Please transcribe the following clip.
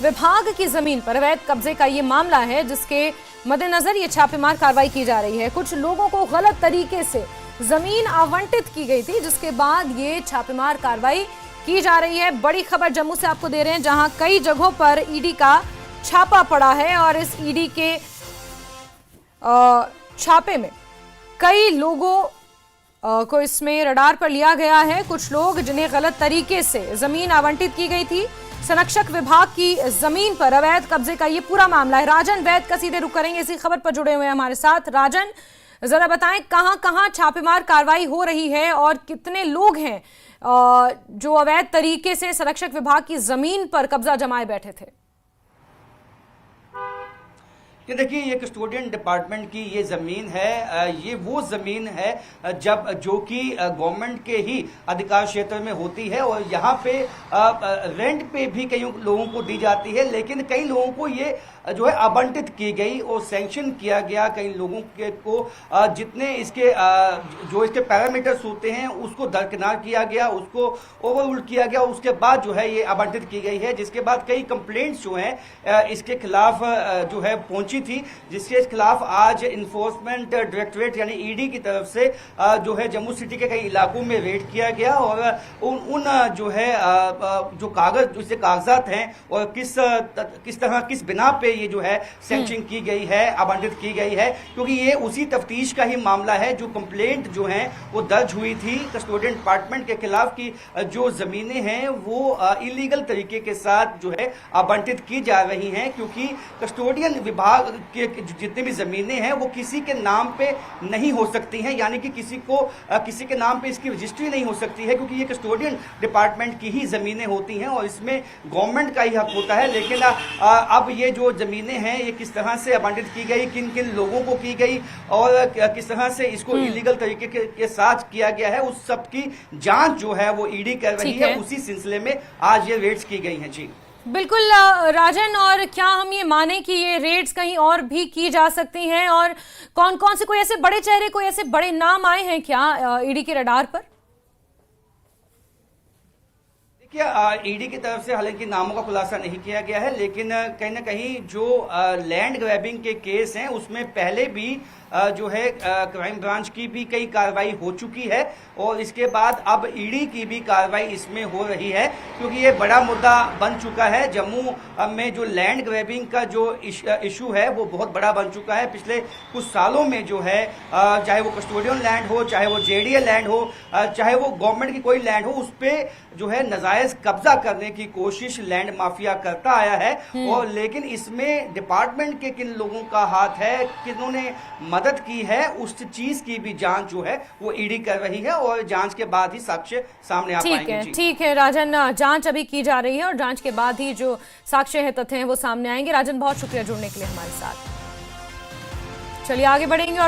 विभाग की जमीन पर अवैध कब्जे का ये मामला है, जिसके मद्देनजर ये छापेमार कार्रवाई की जा रही है। कुछ लोगों को गलत तरीके से जमीन आवंटित की गई थी, जिसके बाद ये छापेमार कार्रवाई की जा रही है। बड़ी खबर जम्मू से आपको दे रहे हैं, जहां कई जगहों पर ईडी का छापा पड़ा है और इस ईडी के छापे में कई लोगों को इसमें रडार पर लिया गया है। कुछ लोग जिन्हें गलत तरीके से जमीन आवंटित की गई थी, संरक्षक विभाग की जमीन पर अवैध कब्जे का ये पूरा मामला है। राजन वैद का सीधे रुख करेंगे, इसी खबर पर जुड़े हुए हैं हमारे साथ। राजन, जरा बताएं कहां कहां छापेमार कार्रवाई हो रही है और कितने लोग हैं जो अवैध तरीके से संरक्षक विभाग की जमीन पर कब्जा जमाए बैठे थे? कि देखिए, ये कस्टोडियन डिपार्टमेंट की ये ज़मीन है, ये वो ज़मीन है जो कि गवर्नमेंट के ही अधिकार क्षेत्र में होती है और यहाँ पे रेंट पे भी कई लोगों को दी जाती है, लेकिन कई लोगों को ये जो है आवंटित की गई और सैंक्शन किया गया। कई लोगों के को जितने इसके जो इसके पैरामीटर्स होते हैं उसको दरकिनार किया गया, उसको ओवररूल किया गया। उसके बाद जो है ये आवंटित की गई है, जिसके बाद कई कंप्लेंट्स जो हैं इसके खिलाफ जो है पहुंची थी, जिसके खिलाफ आज इन्फोर्समेंट डायरेक्टरेट यानी ईडी की तरफ से जो है जम्मू सिटी के कई इलाकों में रेड किया गया और उन जो है जो कागजात हैं और किस तरह किस बिना पे ये जो है सैंक्शन की गई है, आवंटित की गई है, क्योंकि ये उसी तफ्तीश का ही मामला है जो कंप्लेंट जो है वो दर्ज हुई थी कस्टोडियन डिपार्टमेंट के खिलाफ की जो जमीनें हैं वो इलीगल तरीके के साथ जो है आवंटित की जा रही हैं, क्योंकि कस्टोडियन विभाग के जितनी भी जमीनें हैं वो किसी के नाम पे नहीं हो सकती हैं, यानी कि किसी के नाम पे इसकी रजिस्ट्री नहीं हो सकती है, क्योंकि ये कस्टोडियन डिपार्टमेंट की ही जमीनें होती हैं और इसमें गवर्नमेंट का ही हक होता है। लेकिन अब ये जो जमीनें हैं ये किस तरह से आवंटित की गई, किन किन लोगों को की गई और किस तरह से इसको इलीगल तरीके के साथ किया गया है, उस सब की जांच जो है वो ईडी कर रही है। उसी सिलसिले में आज ये रेड्स की गई हैं। जी बिल्कुल राजन, और क्या हम ये माने कि ये रेड्स कहीं और भी की जा सकती हैं और कौन कौन से कोई ऐसे बड़े चेहरे, कोई ऐसे बड़े नाम आए हैं क्या ईडी के रडार पर? ईडी की तरफ से हालांकि नामों का खुलासा नहीं किया गया है, लेकिन कहीं ना कहीं जो लैंड ग्रैबिंग के केस हैं उसमें पहले भी जो है क्राइम ब्रांच की भी कई कार्रवाई हो चुकी है और इसके बाद अब ईडी की भी कार्रवाई इसमें हो रही है, क्योंकि ये बड़ा मुद्दा बन चुका है। जम्मू में जो लैंड ग्रैबिंग का जो इशू है वो बहुत बड़ा बन चुका है। पिछले कुछ सालों में जो है चाहे वो कस्टोडियन लैंड हो, चाहे वो जेडीए लैंड हो, चाहे वो गवर्नमेंट की कोई लैंड हो, उस पर जो है नाजायज कब्जा करने की कोशिश लैंड माफिया करता आया है। और लेकिन इसमें डिपार्टमेंट के किन लोगों का हाथ है, किन्होंने मदद की है, उस चीज की भी जांच जो है वो ईडी कर रही है और जांच के बाद ही साक्ष्य सामने आ पाएंगे। ठीक है राजन, जांच अभी की जा रही है और जांच के बाद ही जो साक्ष्य है, तथ्य हैं वो सामने आएंगे। राजन, बहुत शुक्रिया जुड़ने के लिए हमारे साथ। चलिए आगे बढ़ेंगे और